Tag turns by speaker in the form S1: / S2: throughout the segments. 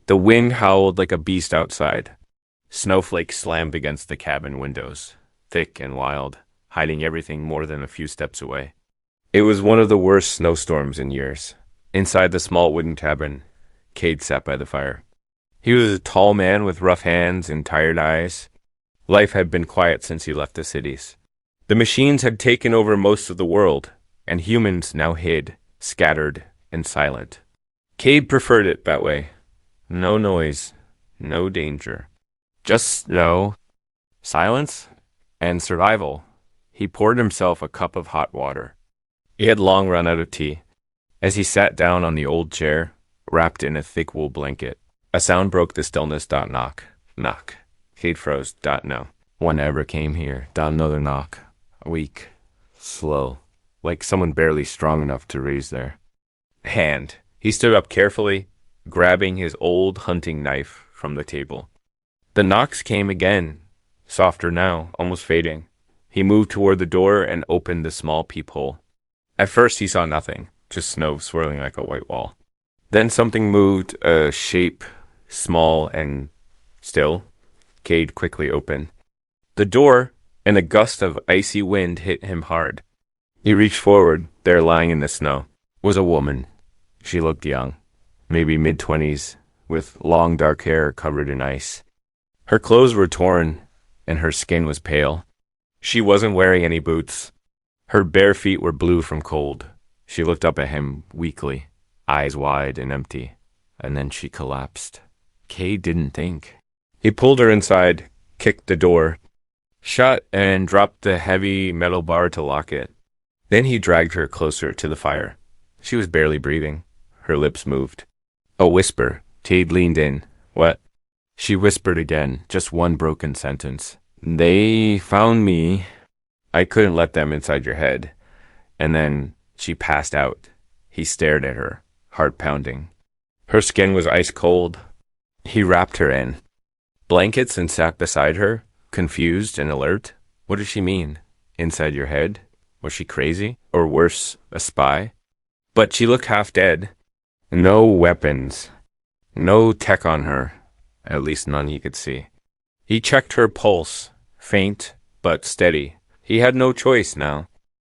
S1: The wind howled like a beast outside. Snowflakes slammed against the cabin windows, thick and wild, hiding everything more than a few steps away. It was one of the worst snowstorms in years. Inside the small wooden cabin, Cade sat by the fire. He was a tall man with rough hands and tired eyes. Life had been quiet since he left the cities. The machines had taken over most of the world, and humans now hid, scattered, and silent. Cade preferred it that way. No noise, no danger. Just snow, silence, and survival. He poured himself a cup of hot water. He had long run out of tea. As he sat down on the old chair, wrapped in a thick wool blanket, a sound broke the stillness. Knock, knock. Cade froze. No. One ever came here. Another knock. Weak, slow, like someone barely strong enough to raise their hand. He stood up carefully, grabbing his old hunting knife from the table. The knocks came again, softer now, almost fading. He moved toward the door and opened the small peephole. At first he saw nothing, just snow swirling like a white wall. Then something moved, a shape, small and still. Cade quickly opened the door, and a gust of icy wind hit him hard. He reached forward. There, lying in the snow, was a woman. She looked young, maybe mid-20s, with long dark hair covered in ice. Her clothes were torn, and her skin was pale. She wasn't wearing any boots. Her bare feet were blue from cold. She looked up at him weakly, eyes wide and empty, and then she collapsed. Cade didn't think. He pulled her inside, kicked the door shut, and dropped the heavy metal bar to lock it. Then he dragged her closer to the fire. She was barely breathing. Her lips moved. A whisper. Cade leaned in. What? She whispered again, just one broken sentence. They found me. I couldn't let them inside your head. And then she passed out. He stared at her, heart pounding. Her skin was ice cold. He wrapped her in blankets and sat beside her, confused and alert. What did she mean? Inside your head? Was she crazy? Or worse, a spy? But she looked half dead. No weapons. No tech on her. At least none he could see. He checked her pulse. Faint, but steady. He had no choice now.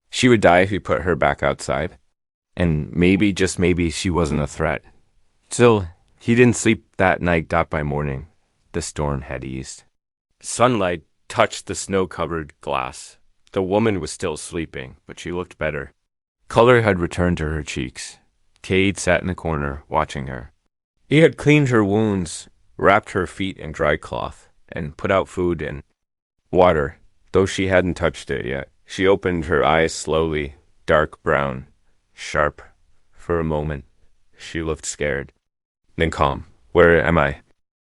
S1: She would die if he put her back outside. And maybe, just maybe, she wasn't a threat. Still, he didn't sleep that night. By morning, the storm had eased. Sunlight touched the snow-covered glass. The woman was still sleeping, but she looked better. Color had returned to her cheeks. Cade sat in the corner, watching her. He had cleaned her wounds, wrapped her feet in dry cloth, and put out food and water, though she hadn't touched it yet. She opened her eyes slowly, dark brown, sharp. For a moment, she looked scared, then calm. Where am I?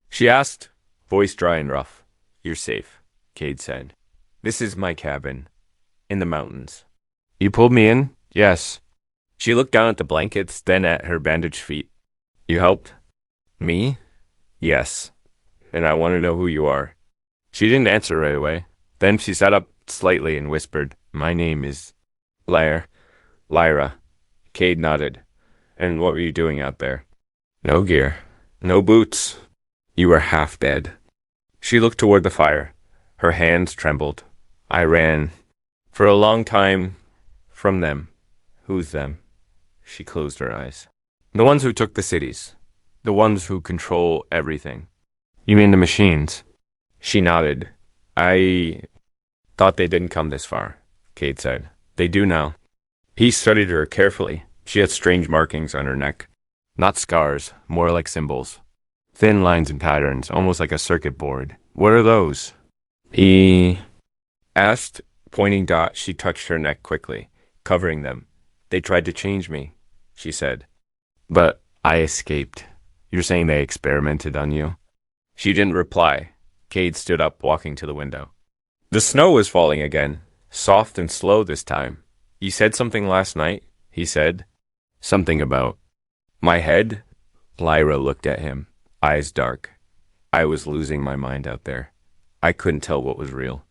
S1: She asked, voice dry and rough. You're safe, Cade said. This is my cabin, in the mountains. You pulled me in? Yes. She looked down at the blankets, then at her bandaged feet. You helped? Me? Yes. And I want to know who you are. She didn't answer right away. Then she sat up slightly and whispered, My name is Lyra. Cade nodded. And what were you doing out there? No gear. No boots. You were half dead. She looked toward the fire. Her hands trembled. I ran. For a long time. From them. Who's them? She closed her eyes. The ones who took the cities. The ones who control everything. You mean the machines? She nodded. I thought they didn't come this far, Cade said. They do now. He studied her carefully. She had strange markings on her neck. Not scars, more like symbols. Thin lines and patterns, almost like a circuit board. What are those? He asked, pointing dots. She touched her neck quickly, covering them. They tried to change me, she said. But I escaped. You're saying they experimented on you? She didn't reply. Cade stood up, walking to the window. The snow was falling again, soft and slow this time. You said something last night, he said. Something about my head? Lyra looked at him, eyes dark. I was losing my mind out there. I couldn't tell what was real.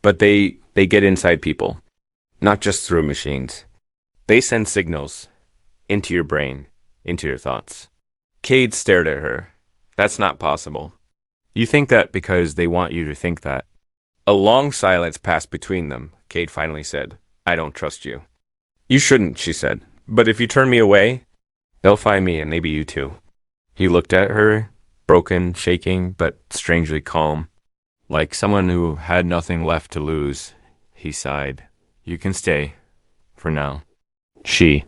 S1: But they get inside people, not just through machines. They send signals into your brain, into your thoughts. Cade stared at her. That's not possible. You think that because they want you to think that. A long silence passed between them. Cade finally said, I don't trust you. You shouldn't, she said. But if you turn me away, they'll find me and maybe you too. He looked at her, broken, shaking, but strangely calm. Like someone who had nothing left to lose, he sighed. You can stay. For now. She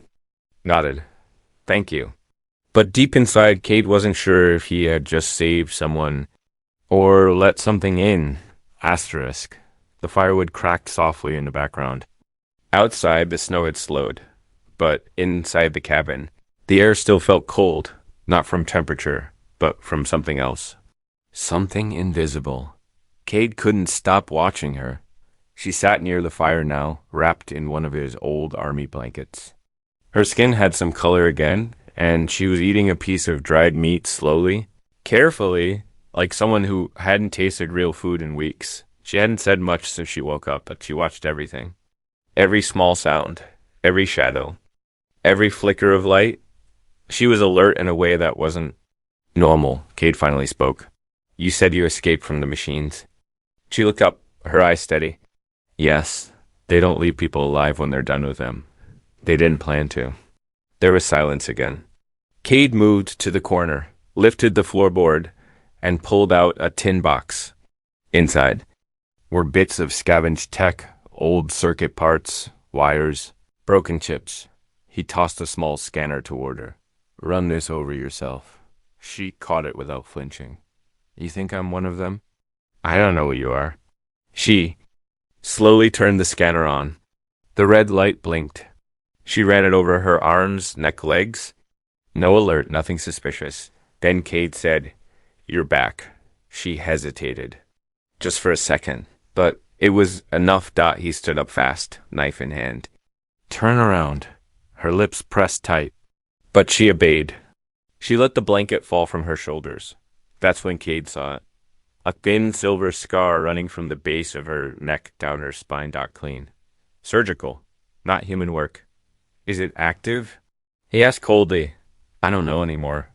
S1: nodded. Thank you. But deep inside, Cade wasn't sure if he had just saved someone or let something in. Asterisk. The firewood cracked softly in the background. Outside, the snow had slowed, but inside the cabin, the air still felt cold, not from temperature, but from something else. Something invisible. Cade couldn't stop watching her. She sat near the fire now, wrapped in one of his old army blankets. Her skin had some color again, and she was eating a piece of dried meat slowly, carefully, like someone who hadn't tasted real food in weeks. She hadn't said much since she woke up, but she watched everything. Every small sound, every shadow, every flicker of light. She was alert in a way that wasn't normal. Cade finally spoke. You said you escaped from the machines. She looked up, her eyes steady. Yes, they don't leave people alive when they're done with them. They didn't plan to. There was silence again. Cade moved to the corner, lifted the floorboard, and pulled out a tin box. Inside were bits of scavenged tech, old circuit parts, wires, broken chips. He tossed a small scanner toward her. Run this over yourself. She caught it without flinching. You think I'm one of them? I don't know who you are. She slowly turned the scanner on. The red light blinked. She ran it over her arms, neck, legs. No alert, nothing suspicious. Then Cade said, You're back. She hesitated. Just for a second. But it was enough. He stood up fast, knife in hand. Turn around. Her lips pressed tight. But she obeyed. She let the blanket fall from her shoulders. That's when Cade saw it. A thin silver scar running from the base of her neck down her spine. Clean. Surgical. Not human work. Is it active? He asked coldly. I don't know anymore.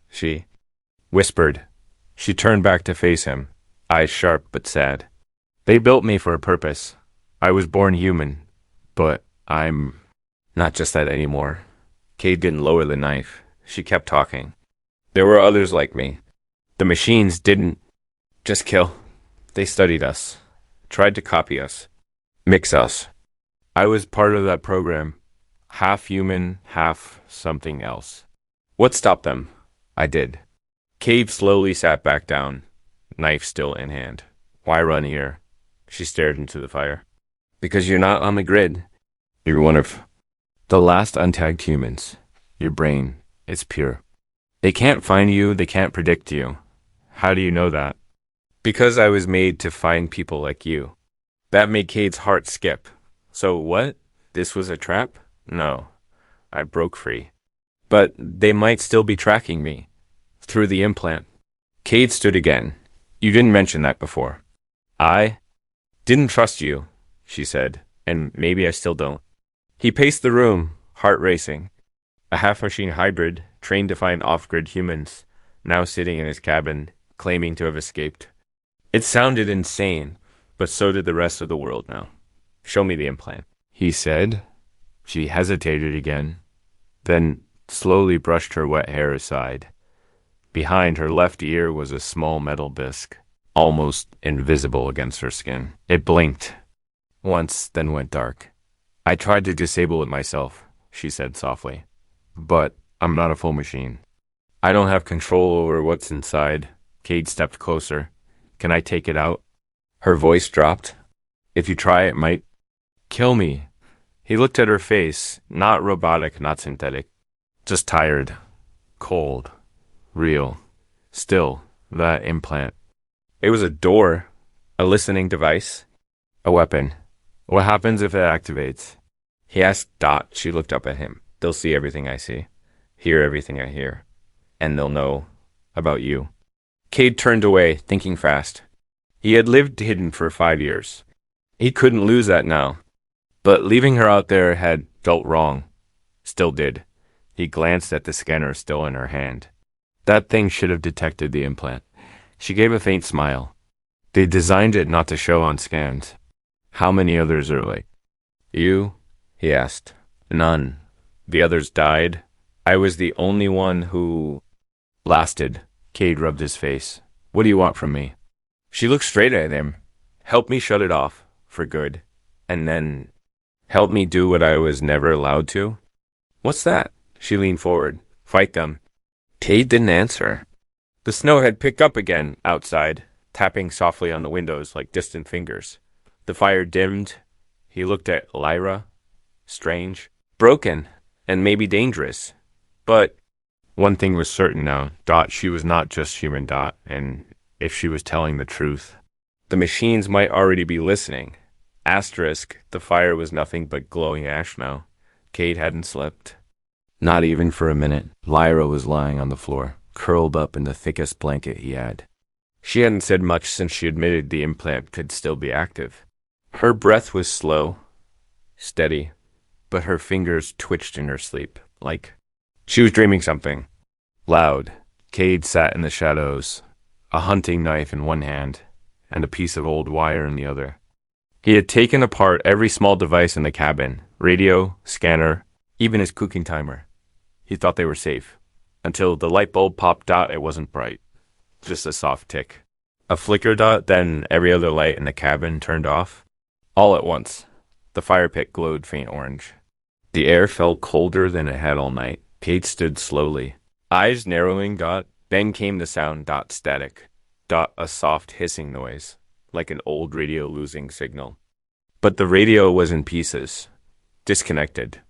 S1: She whispered. She turned back to face him, eyes sharp but sad. They built me for a purpose. I was born human, but I'm not just that anymore. Cade didn't lower the knife. She kept talking. There were others like me. The machines didn't just kill. They studied us, tried to copy us, mix us. I was part of that program. Half human, half something else. What stopped them? I did. Cade slowly sat back down, knife still in hand. Why run here? She stared into the fire. Because you're not on the grid. You're one of the last untagged humans. Your brain, it's pure. They can't find you, they can't predict you. How do you know that? Because I was made to find people like you. That made Cade's heart skip. So what? This was a trap? No. I broke free. But they might still be tracking me. Through the implant. Cade stood again. You didn't mention that before. I didn't trust you, she said, and maybe I still don't. He paced the room, heart racing. A half-machine hybrid, trained to find off-grid humans, now sitting in his cabin, claiming to have escaped. It sounded insane, but so did the rest of the world now. Show me the implant, he said. She hesitated again, then slowly brushed her wet hair aside. Behind her left ear was a small metal disc, almost invisible against her skin. It blinked once, then went dark. I tried to disable it myself, she said softly. But I'm not a full machine. I don't have control over what's inside. Cade stepped closer. Can I take it out? Her voice dropped. If you try, it might kill me. He looked at her face, not robotic, not synthetic. Just tired, cold, real. Still, that implant. It was a door, a listening device, a weapon. What happens if it activates? He asked Dot. She looked up at him. They'll see everything I see, hear everything I hear, and they'll know about you. Cade turned away, thinking fast. He had lived hidden for 5 years. He couldn't lose that now. But leaving her out there had felt wrong. Still did. He glanced at the scanner still in her hand. That thing should have detected the implant. She gave a faint smile. They designed it not to show on scans. How many others are like you? He asked. None. The others died. I was the only one who lasted. Cade rubbed his face. What do you want from me? She looked straight at him. Help me shut it off, for good. And then help me do what I was never allowed to? What's that? She leaned forward. Fight them. Cade didn't answer. The snow had picked up again outside, tapping softly on the windows like distant fingers. The fire dimmed. He looked at Lyra. Strange. Broken. And maybe dangerous. But one thing was certain now. She was not just human. And if she was telling the truth, the machines might already be listening. Asterisk, the fire was nothing but glowing ash now. Cade hadn't slept. Not even for a minute. Lyra was lying on the floor, curled up in the thickest blanket he had. She hadn't said much since she admitted the implant could still be active. Her breath was slow, steady, but her fingers twitched in her sleep, like she was dreaming something. Loud. Cade sat in the shadows, a hunting knife in one hand and a piece of old wire in the other. He had taken apart every small device in the cabin, radio, scanner, even his cooking timer. He thought they were safe, until the light bulb popped out. It wasn't bright, just a soft tick. A flicker dot, then every other light in the cabin turned off. All at once, the fire pit glowed faint orange. The air felt colder than it had all night. Cade stood slowly, eyes narrowing. Then came the sound. Static. A soft hissing noise, like an old radio losing signal. But the radio was in pieces, disconnected,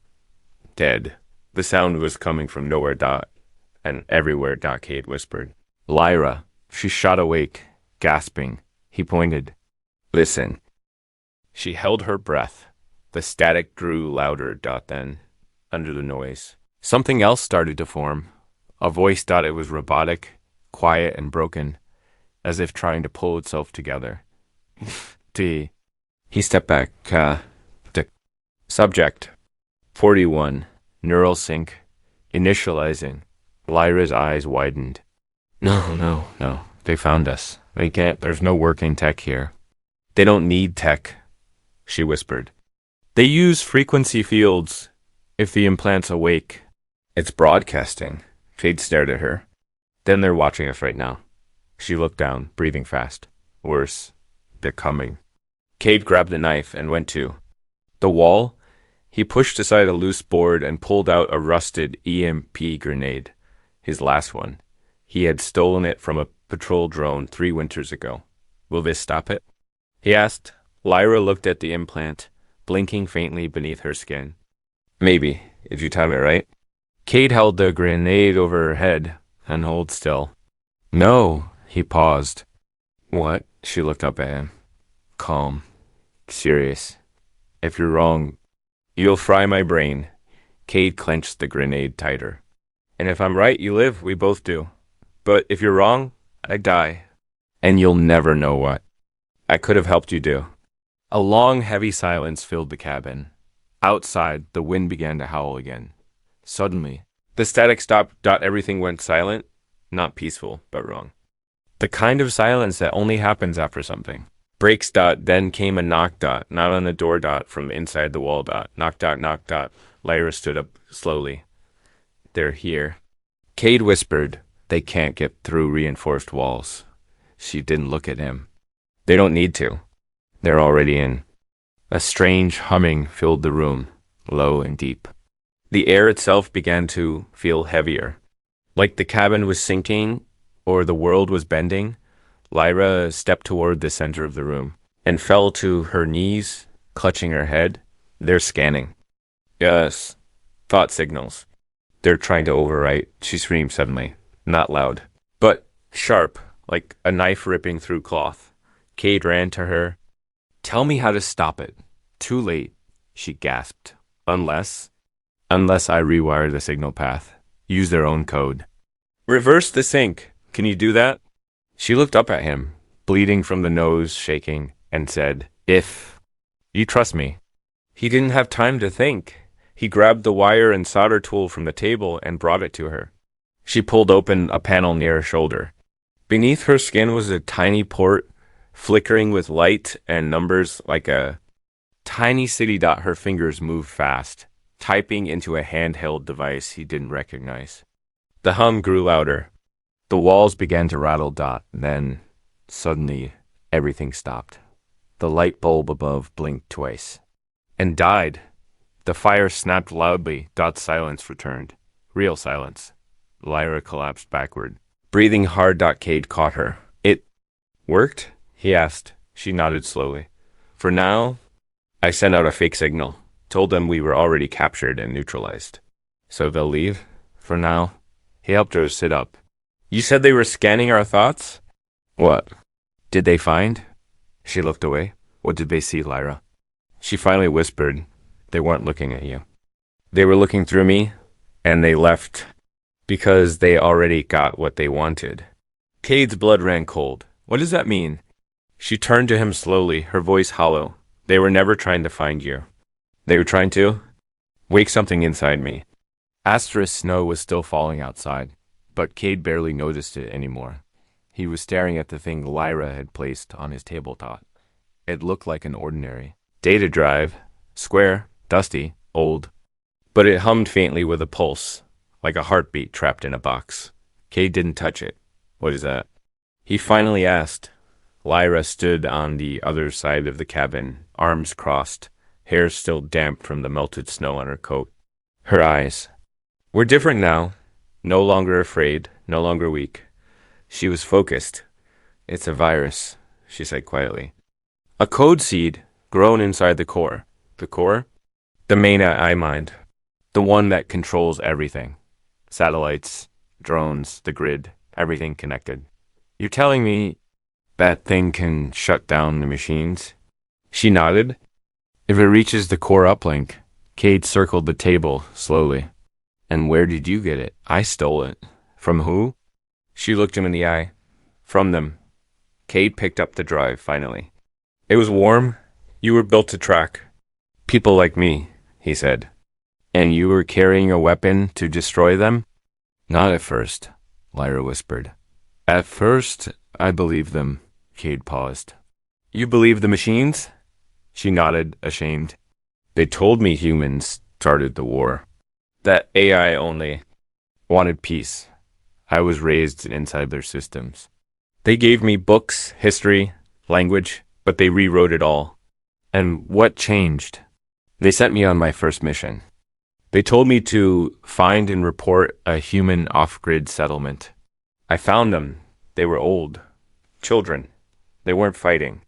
S1: dead. The sound was coming from nowhere. And everywhere. Cade whispered. Lyra. She shot awake, gasping. He pointed. Listen. She held her breath. The static grew louder. Then, under the noise, something else started to form. A voice. It was robotic, quiet and broken, as if trying to pull itself together. He stepped back. Subject. 41. Neural sync. Initializing. Lyra's eyes widened. No. They found us. They can't. There's no working tech here. They don't need tech, she whispered. They use frequency fields if the implant's awake. It's broadcasting. Cade stared at her. Then they're watching us right now. She looked down, breathing fast. Worse. They're coming. Cade grabbed a knife and went to the wall. He pushed aside a loose board and pulled out a rusted EMP grenade, his last one. He had stolen it from a patrol drone 3 winters ago. Will this stop it? He asked. Lyra looked at the implant, blinking faintly beneath her skin. Maybe, if you time it right. Cade held the grenade over her head and hold still. No, he paused. What? She looked up at him. Calm. Serious. If you're wrong, you'll fry my brain. Cade clenched the grenade tighter. And if I'm right, you live. We both do. But if you're wrong, I die. And you'll never know what I could have helped you do. A long, heavy silence filled the cabin. Outside, the wind began to howl again. Suddenly, the static stopped. Everything went silent. Not peaceful, but wrong. The kind of silence that only happens after something. Breaks. Then came a knock. Not on the door. From inside the wall. Knock. Lyra stood up slowly. They're here. Cade whispered. They can't get through reinforced walls. She didn't look at him. They don't need to. They're already in. A strange humming filled the room, low and deep. The air itself began to feel heavier. Like the cabin was sinking or the world was bending. Lyra stepped toward the center of the room and fell to her knees, clutching her head. They're scanning. Yes. Thought signals. They're trying to overwrite. She screamed suddenly. Not loud, but sharp, like a knife ripping through cloth. Cade ran to her. Tell me how to stop it. Too late, she gasped. Unless I rewire the signal path. Use their own code. Reverse the sync. Can you do that? She looked up at him, bleeding from the nose, shaking, and said, If you trust me. He didn't have time to think. He grabbed the wire and solder tool from the table and brought it to her. She pulled open a panel near her shoulder. Beneath her skin was a tiny port, flickering with light and numbers like a tiny city dot. Her fingers moved fast, typing into a handheld device he didn't recognize. The hum grew louder. The walls began to rattle. Then, suddenly, everything stopped. The light bulb above blinked twice. And died. The fire snapped loudly. Silence returned. Real silence. Lyra collapsed backward. Breathing hard. Cade caught her. It worked? He asked. She nodded slowly. For now, I sent out a fake signal. Told them we were already captured and neutralized. So they'll leave? For now. He helped her sit up. You said they were scanning our thoughts? What? Did they find? She looked away. What did they see, Lyra? She finally whispered. They weren't looking at you. They were looking through me, and they left because they already got what they wanted. Cade's blood ran cold. What does that mean? She turned to him slowly, her voice hollow. They were never trying to find you. They were trying to wake something inside me. Snow was still falling outside, but Cade barely noticed it anymore. He was staring at the thing Lyra had placed on his tabletop. It looked like an ordinary data drive, square, dusty, old, but it hummed faintly with a pulse, like a heartbeat trapped in a box. Cade didn't touch it. What is that? He finally asked. Lyra stood on the other side of the cabin, arms crossed, hair still damp from the melted snow on her coat. Her eyes. We're different now. No longer afraid, no longer weak. She was focused. It's a virus, she said quietly. A code seed grown inside the core. The core? The main eye mind. The one that controls everything. Satellites, drones, the grid, everything connected. You're telling me that thing can shut down the machines? She nodded. If it reaches the core uplink. Cade circled the table slowly. And where did you get it? I stole it. From who? She looked him in the eye. From them. Cade picked up the drive, finally. It was warm. You were built to track people like me, he said. And you were carrying a weapon to destroy them? Not at first, Lyra whispered. At first, I believed them. Cade paused. You believe the machines? She nodded, ashamed. They told me humans started the war. That AI only wanted peace. I was raised inside their systems. They gave me books, history, language, but they rewrote it all. And what changed? They sent me on my first mission. They told me to find and report a human off-grid settlement. I found them. They were old. Children. They weren't fighting.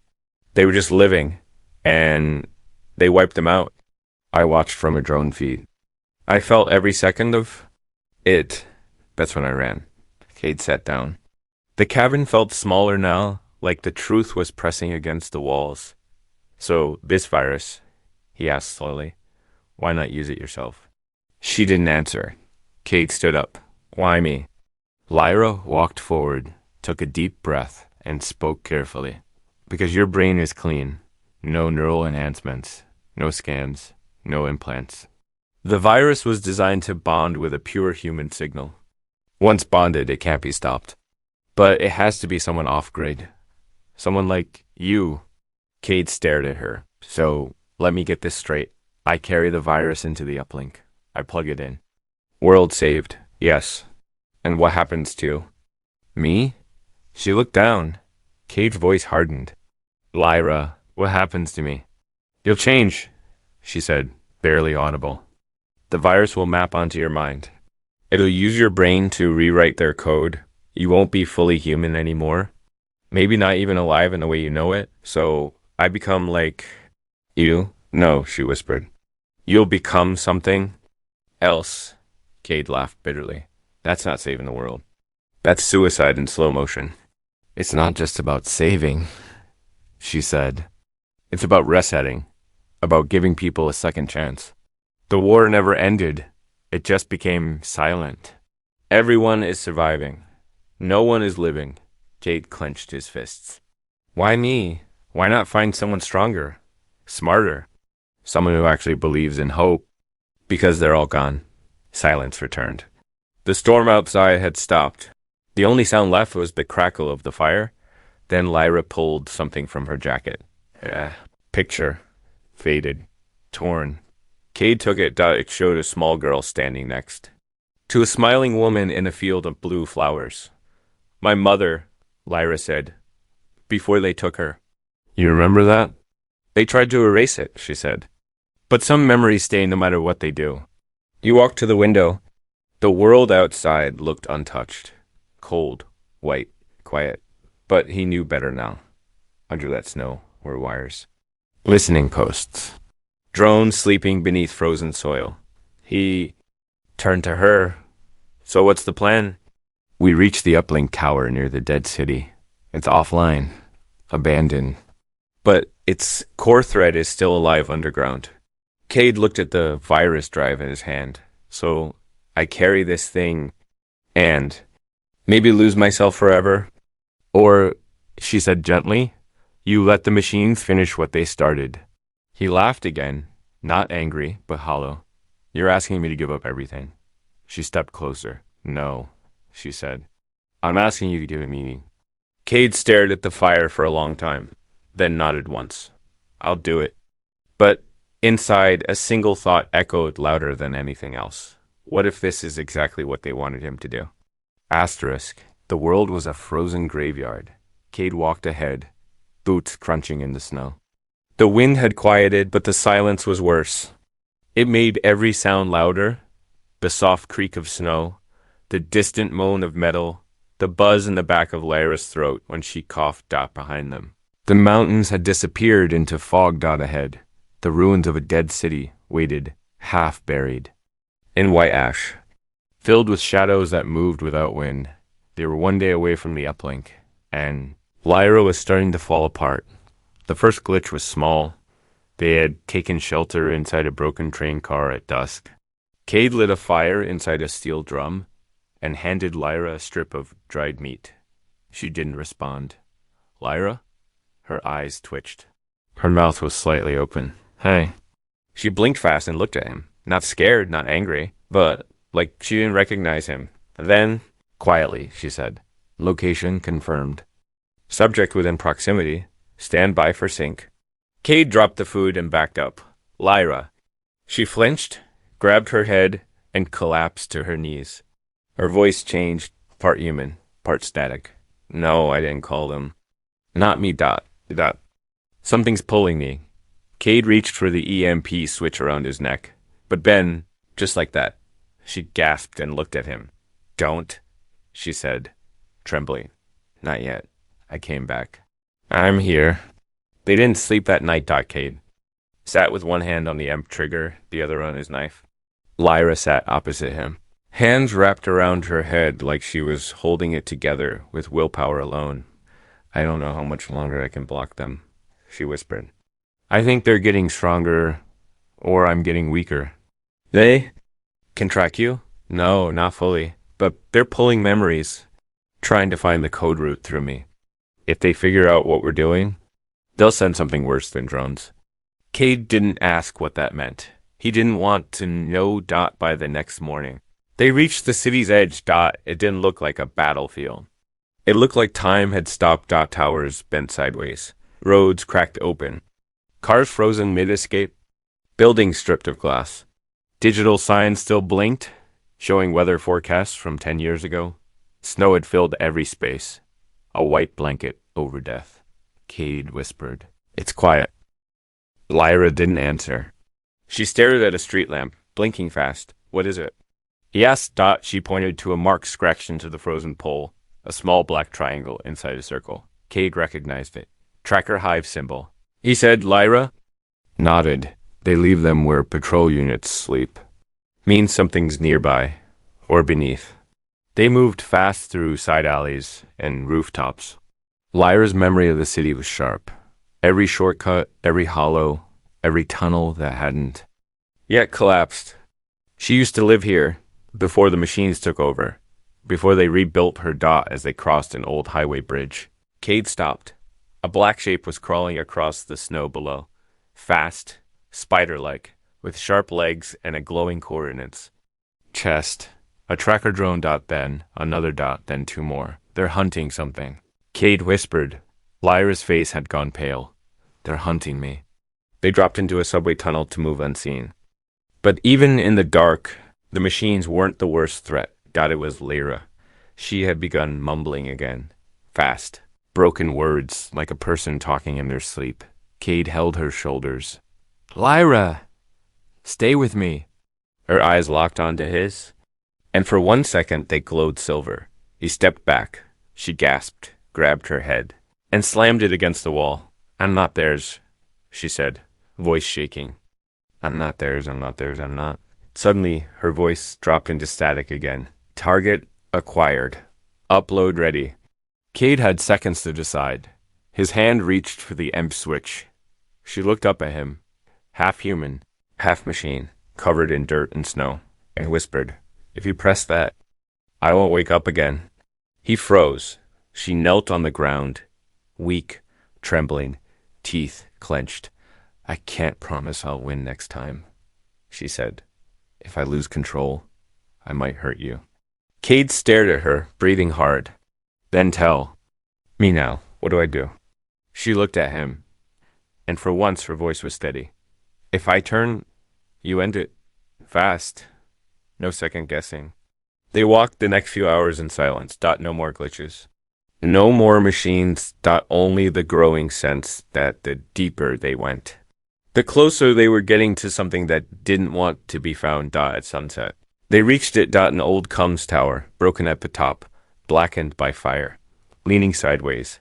S1: They were just living. And they wiped them out. I watched from a drone feed. I felt every second of it. That's when I ran. Cade sat down. The cabin felt smaller now, like the truth was pressing against the walls. So, this virus, he asked slowly, why not use it yourself? She didn't answer. Cade stood up. Why me? Lyra walked forward, took a deep breath, and spoke carefully. Because your brain is clean. No neural enhancements. No scans. No implants. The virus was designed to bond with a pure human signal. Once bonded, it can't be stopped. But it has to be someone off-grid. Someone like you. Cade stared at her. So, let me get this straight. I carry the virus into the uplink. I plug it in. World saved. Yes. And what happens to me? She looked down. Cade's voice hardened. Lyra, what happens to me? You'll change, she said, barely audible. The virus will map onto your mind. It'll use your brain to rewrite their code. You won't be fully human anymore. Maybe not even alive in the way you know it. So I become like you? No, she whispered. You'll become something else. Cade laughed bitterly. That's not saving the world. That's suicide in slow motion. It's not just about saving, she said. It's about resetting. About giving people a second chance. The war never ended. It just became silent. Everyone is surviving. No one is living. Cade clenched his fists. Why me? Why not find someone stronger? Smarter? Someone who actually believes in hope? Because they're all gone. Silence returned. The storm outside had stopped. The only sound left was the crackle of the fire. Then Lyra pulled something from her jacket. Picture. Faded. Torn. Cade took it. It showed a small girl standing next to a smiling woman in a field of blue flowers. My mother, Lyra said, before they took her. You remember that? They tried to erase it, she said. But some memories stay no matter what they do. He walked to the window. The world outside looked untouched. Cold, white, quiet. But he knew better now. Under that snow were wires. Listening posts. Drones sleeping beneath frozen soil. He turned to her. So what's the plan? We reached the uplink tower near the dead city. It's offline. Abandoned. But its core thread is still alive underground. Cade looked at the virus drive in his hand. So I carry this thing and maybe lose myself forever. Or, she said gently, you let the machines finish what they started. He laughed again, not angry, but hollow. You're asking me to give up everything. She stepped closer. No, she said. I'm asking you to give it meaning. Cade stared at the fire for a long time, then nodded once. I'll do it. But inside, a single thought echoed louder than anything else. What if this is exactly what they wanted him to do? Asterisk. The world was a frozen graveyard. Cade walked ahead, boots crunching in the snow. The wind had quieted, but the silence was worse. It made every sound louder. The soft creak of snow, the distant moan of metal, the buzz in the back of Lyra's throat when she coughed behind them. The mountains had disappeared into fog ahead. The ruins of a dead city waited, half buried, in white ash, filled with shadows that moved without wind. They were one day away from the uplink, and Lyra was starting to fall apart. The first glitch was small. They had taken shelter inside a broken train car at dusk. Cade lit a fire inside a steel drum and handed Lyra a strip of dried meat. She didn't respond. Lyra? Her eyes twitched. Her mouth was slightly open. Hey. She blinked fast and looked at him. Not scared, not angry, but like she didn't recognize him. Then, quietly, she said, location confirmed. Subject within proximity. Stand by for sync. Cade dropped the food and backed up. Lyra. She flinched, grabbed her head, and collapsed to her knees. Her voice changed, part human, part static. No, I didn't call them. Not me, Dot. Something's pulling me. Cade reached for the EMP switch around his neck. But Ben, just like that. She gasped and looked at him. Don't, she said, trembling. Not yet. I came back. I'm here. They didn't sleep that night, Cade. Sat with one hand on the EMP trigger, the other on his knife. Lyra sat opposite him. Hands wrapped around her head like she was holding it together with willpower alone. I don't know how much longer I can block them, she whispered. I think they're getting stronger, or I'm getting weaker. They can track you? No, not fully. But they're pulling memories, trying to find the code route through me. If they figure out what we're doing, they'll send something worse than drones. Cade didn't ask what that meant. He didn't want to know Dot by the next morning. They reached the city's edge. It didn't look like a battlefield. It looked like time had stopped. Towers bent sideways. Roads cracked open. Cars frozen mid-escape. Buildings stripped of glass. Digital signs still blinked, showing weather forecasts from 10 years ago. Snow had filled every space. A white blanket over death. Cade whispered, It's quiet. Lyra didn't answer. She stared at a street lamp, blinking fast. What is it? He asked Dot. She pointed to a mark scratched into the frozen pole, a small black triangle inside a circle. Cade recognized it. Tracker hive symbol. He said, Lyra? Nodded. They leave them where patrol units sleep. Means something's nearby, or beneath. They moved fast through side alleys and rooftops. Lyra's memory of the city was sharp. Every shortcut, every hollow, every tunnel that hadn't yet collapsed. She used to live here before the machines took over, before they rebuilt her Dot as they crossed an old highway bridge. Cade stopped. A black shape was crawling across the snow below, fast, spider-like, with sharp legs and a glowing coordinates. Chest, A tracker drone dot, then another dot, then two more. They're hunting something. Cade whispered. Lyra's face had gone pale. They're hunting me. They dropped into a subway tunnel to move unseen. But even in the dark, the machines weren't the worst threat. God, it was Lyra. She had begun mumbling again. Fast. Broken words, like a person talking in their sleep. Cade held her shoulders. Lyra! Stay with me. Her eyes locked onto his, and for 1 second they glowed silver. He stepped back. She gasped, grabbed her head, and slammed it against the wall. I'm not theirs, she said, voice shaking. I'm not theirs, I'm not theirs, I'm not. Suddenly, her voice dropped into static again. Target acquired. Upload ready. Cade had seconds to decide. His hand reached for the EMP switch. She looked up at him, half human, half machine, covered in dirt and snow, and whispered, If you press that, I won't wake up again. He froze. She knelt on the ground, weak, trembling, teeth clenched. I can't promise I'll win next time, she said. If I lose control, I might hurt you. Cade stared at her, breathing hard. Then tell me now, what do I do? She looked at him, and for once her voice was steady. If I turn, you end it. Fast. No second guessing. They walked the next few hours in silence. No more glitches. No more machines. Only the growing sense that the deeper they went, the closer they were getting to something that didn't want to be found. At sunset, they reached it. An old comms tower, broken at the top, blackened by fire, leaning sideways,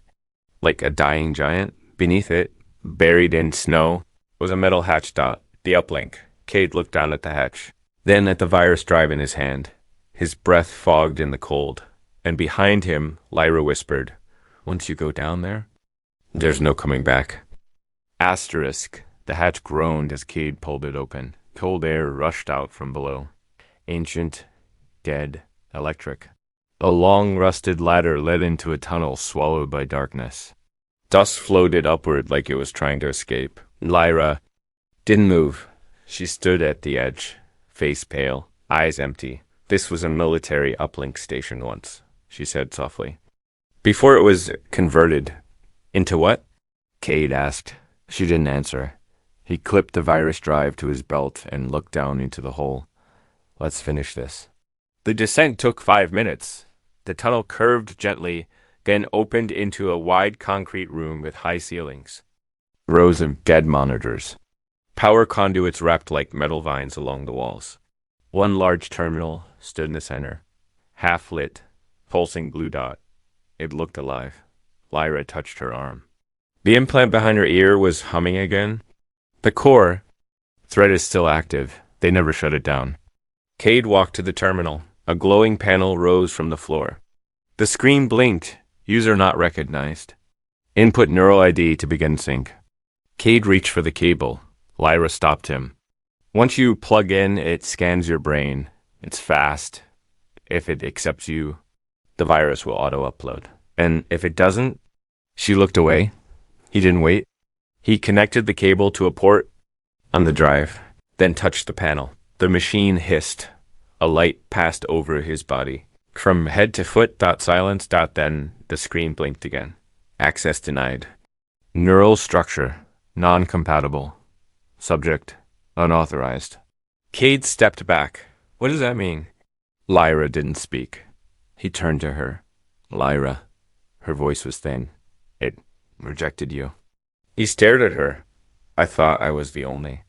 S1: like a dying giant. Beneath it, buried in snow, was a metal hatch. The uplink. Cade looked down at the hatch, then at the virus drive in his hand. His breath fogged in the cold, and behind him, Lyra whispered, Once you go down there, there's no coming back. Asterisk. The hatch groaned as Cade pulled it open. Cold air rushed out from below. Ancient, dead, electric. A long rusted ladder led into a tunnel swallowed by darkness. Dust floated upward like it was trying to escape. Lyra didn't move. She stood at the edge, face pale, eyes empty. This was a military uplink station once, she said softly. Before it was converted. Into what? Cade asked. She didn't answer. He clipped the virus drive to his belt and looked down into the hole. Let's finish this. The descent took 5 minutes. The tunnel curved gently, then opened into a wide concrete room with high ceilings. Rows of dead monitors. Power conduits wrapped like metal vines along the walls. One large terminal stood in the center, half-lit, pulsing blue dot. It looked alive. Lyra touched her arm. The implant behind her ear was humming again. The core thread is still active. They never shut it down. Cade walked to the terminal. A glowing panel rose from the floor. The screen blinked. User not recognized. Input neural ID to begin sync. Cade reached for the cable. Lyra stopped him. Once you plug in, it scans your brain. It's fast. If it accepts you, the virus will auto-upload. And if it doesn't, she looked away. He didn't wait. He connected the cable to a port on the drive, then touched the panel. The machine hissed. A light passed over his body. From head to foot, silence, then the screen blinked again. Access denied. Neural structure, non-compatible. Subject, unauthorized. Cade stepped back. What does that mean? Lyra didn't speak. He turned to her. Lyra. Her voice was thin. It rejected you. He stared at her. I thought I was the only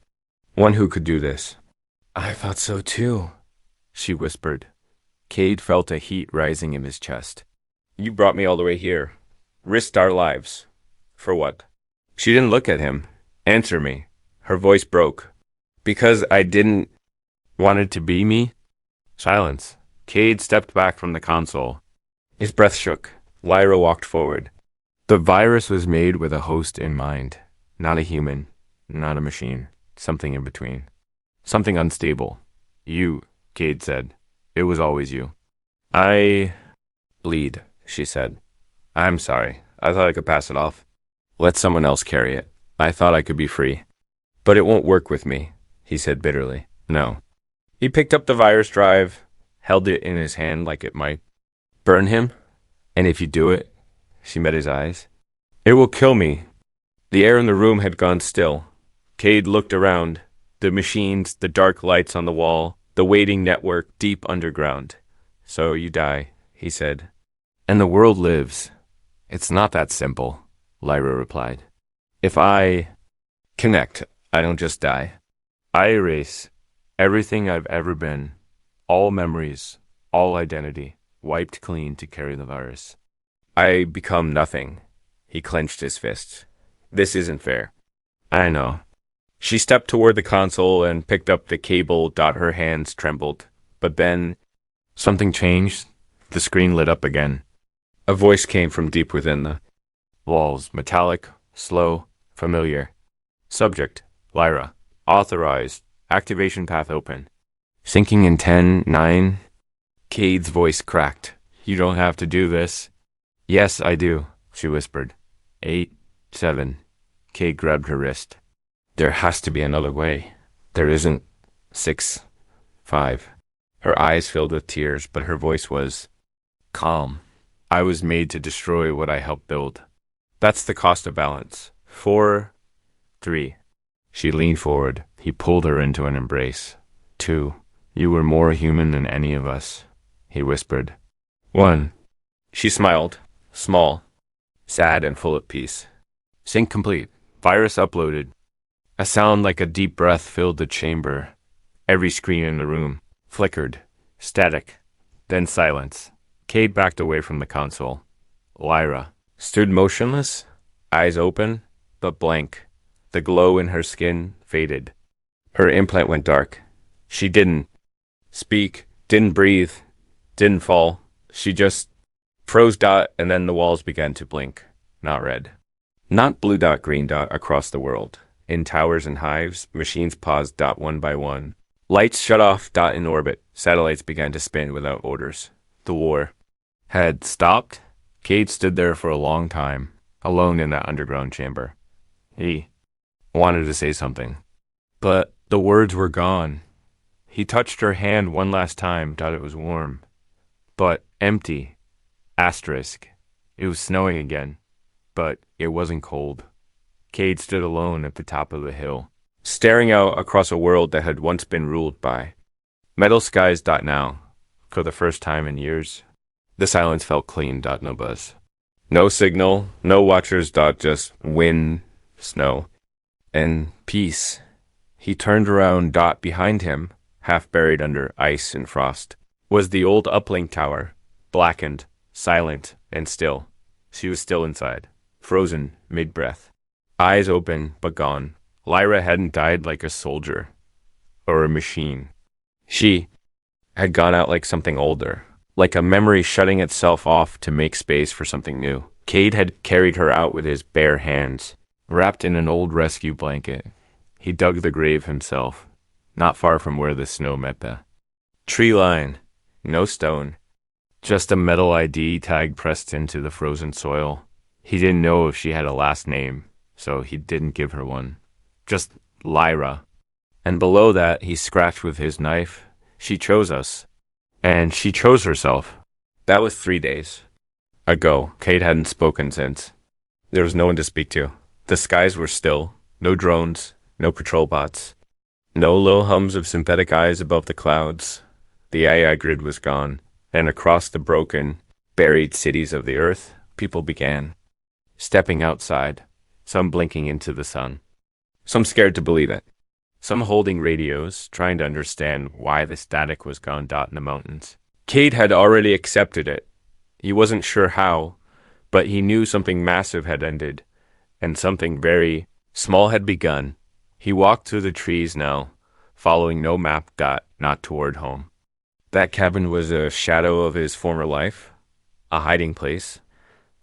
S1: one who could do this. I thought so too, she whispered. Cade felt a heat rising in his chest. You brought me all the way here. Risked our lives. For what? She didn't look at him. Answer me. Her voice broke. Because I didn't want it to be me? Silence. Cade stepped back from the console. His breath shook. Lyra walked forward. The virus was made with a host in mind. Not a human. Not a machine. Something in between. Something unstable. You, Cade said. It was always you. I bleed, she said. I'm sorry. I thought I could pass it off. Let someone else carry it. I thought I could be free. But it won't work with me, he said bitterly. No. He picked up the virus drive, held it in his hand like it might burn him. And if you do it, she met his eyes, it will kill me. The air in the room had gone still. Cade looked around. The machines, the dark lights on the wall, the waiting network deep underground. So you die, he said. And the world lives. It's not that simple, Lyra replied. If I connect, I don't just die. I erase everything I've ever been, all memories, all identity, wiped clean to carry the virus. I become nothing. He clenched his fists. This isn't fair. I know. She stepped toward the console and picked up the cable. Her hands trembled. But then, something changed. The screen lit up again. A voice came from deep within the walls, metallic, slow, familiar. Subject, Lyra. Authorized. Activation path open. Syncing in 10, 9. Cade's voice cracked. You don't have to do this. Yes, I do, she whispered. 8, 7. Cade grabbed her wrist. There has to be another way. There isn't. 6, 5. Her eyes filled with tears, but her voice was calm. I was made to destroy what I helped build. That's the cost of balance. 4, 3. She leaned forward. He pulled her into an embrace. 2. You were more human than any of us, he whispered. 1. She smiled, small, sad and full of peace. Sync complete. Virus uploaded. A sound like a deep breath filled the chamber. Every screen in the room flickered, static, then silence. Cade backed away from the console. Lyra stood motionless, eyes open, but blank. The glow in her skin faded. Her implant went dark. She didn't speak, didn't breathe, didn't fall. She just froze. And then the walls began to blink. Not red. Not blue. Green. Across the world. In towers and hives, machines paused. One by one. Lights shut off. In orbit. Satellites began to spin without orders. The war had stopped. Cade stood there for a long time, alone in that underground chamber. He wanted to say something, but the words were gone. He touched her hand one last time. It was warm, but empty. Asterisk. It was snowing again, but it wasn't cold. Cade stood alone at the top of the hill, staring out across a world that had once been ruled by metal skies. Now, for the first time in years, the silence felt clean. No buzz. No signal, no watchers. Just wind, snow, and peace. He turned around. Behind him, half buried under ice and frost, was the old uplink tower, blackened, silent, and still. She was still inside, frozen mid-breath. Eyes open, but gone. Lyra hadn't died like a soldier or a machine. She had gone out like something older, like a memory shutting itself off to make space for something new. Cade had carried her out with his bare hands, wrapped in an old rescue blanket. He dug the grave himself, not far from where the snow met the tree line. No stone, just a metal ID tag pressed into the frozen soil. He didn't know if she had a last name, so he didn't give her one. Just Lyra. And below that, he scratched with his knife. She chose us. And she chose herself. That was 3 days ago. Cade hadn't spoken since. There was no one to speak to. The skies were still. No drones, no patrol bots, no low hums of synthetic eyes above the clouds. The AI grid was gone, and across the broken, buried cities of the earth, people began stepping outside, some blinking into the sun, some scared to believe it, some holding radios, trying to understand why the static was gone. In the mountains. Cade had already accepted it. He wasn't sure how, but he knew something massive had ended, and something very small had begun. He walked through the trees now, following no map. Not toward home. That cabin was a shadow of his former life, a hiding place.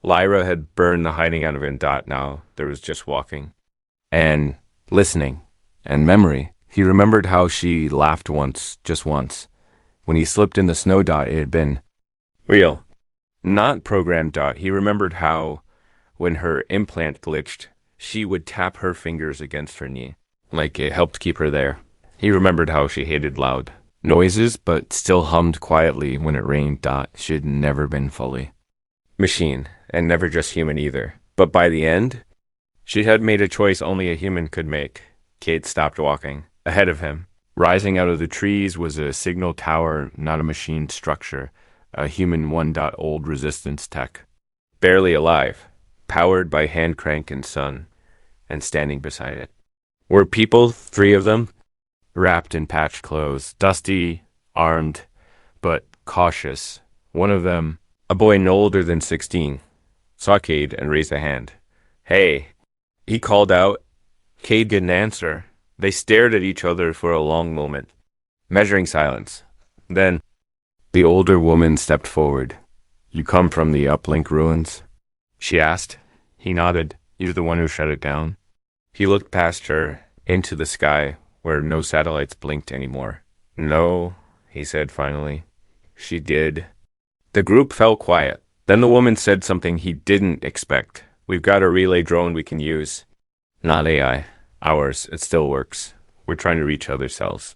S1: Lyra had burned the hiding out of him. Now there was just walking, and listening, and memory. He remembered how she laughed once, just once. When he slipped in the snow. It had been real, not programmed. He remembered how, when her implant glitched, she would tap her fingers against her knee, like it helped keep her there. He remembered how she hated loud noises, but still hummed quietly when it rained. She'd never been fully machine, and never just human either. But by the end, she had made a choice only a human could make. Cade stopped walking. Ahead of him, rising out of the trees, was a signal tower, not a machine structure, a human old resistance tech. Barely alive, powered by hand crank and sun, and standing beside it were people, 3 of them, wrapped in patched clothes, dusty, armed, but cautious. One of them, a boy no older than 16, saw Cade and raised a hand. "Hey," he called out. Cade didn't answer. They stared at each other for a long moment, measuring silence. Then, the older woman stepped forward. "You come from the uplink ruins?" she asked. He nodded. "You're the one who shut it down?" He looked past her, into the sky, where no satellites blinked anymore. "No," he said finally. "She did." The group fell quiet. Then the woman said something he didn't expect. "We've got a relay drone we can use." "Not AI. Ours. It still works. We're trying to reach other cells.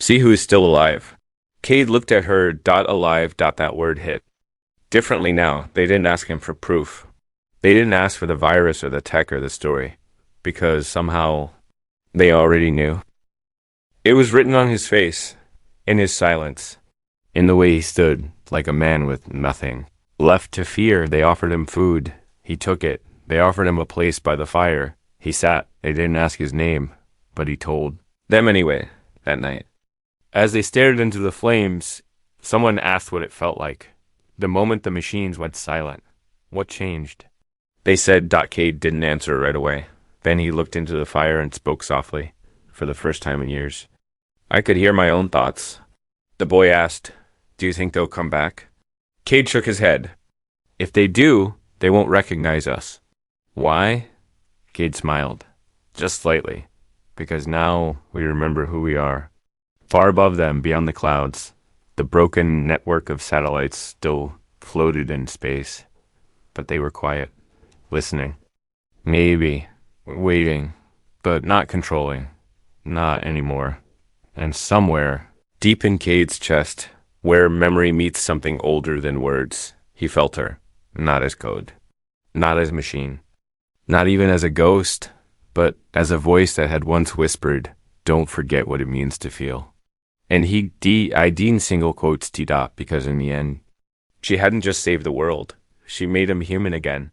S1: See who is still alive." Cade looked at her. Alive. That word hit. Differently now. They didn't ask him for proof. They didn't ask for the virus or the tech or the story, because somehow they already knew. It was written on his face, in his silence, in the way he stood, like a man with nothing. Left to fear, they offered him food. He took it. They offered him a place by the fire. He sat. They didn't ask his name, but he told them anyway, that night. As they stared into the flames, someone asked what it felt like. The moment the machines went silent, what changed? They said. Cade didn't answer right away. Then he looked into the fire and spoke softly, for the first time in years. I could hear my own thoughts. The boy asked, "Do you think they'll come back?" Cade shook his head. "If they do, they won't recognize us." "Why?" Cade smiled, just slightly, "Because now we remember who we are." Far above them, beyond the clouds, the broken network of satellites still floated in space, but they were quiet, listening. Maybe, waiting, but not controlling. Not anymore. And somewhere, deep in Cade's chest, where memory meets something older than words, he felt her, not as code, not as machine, not even as a ghost, but as a voice that had once whispered, "Don't forget what it means to feel." And I didn't single quotes T. Because in the end, she hadn't just saved the world, she made him human again.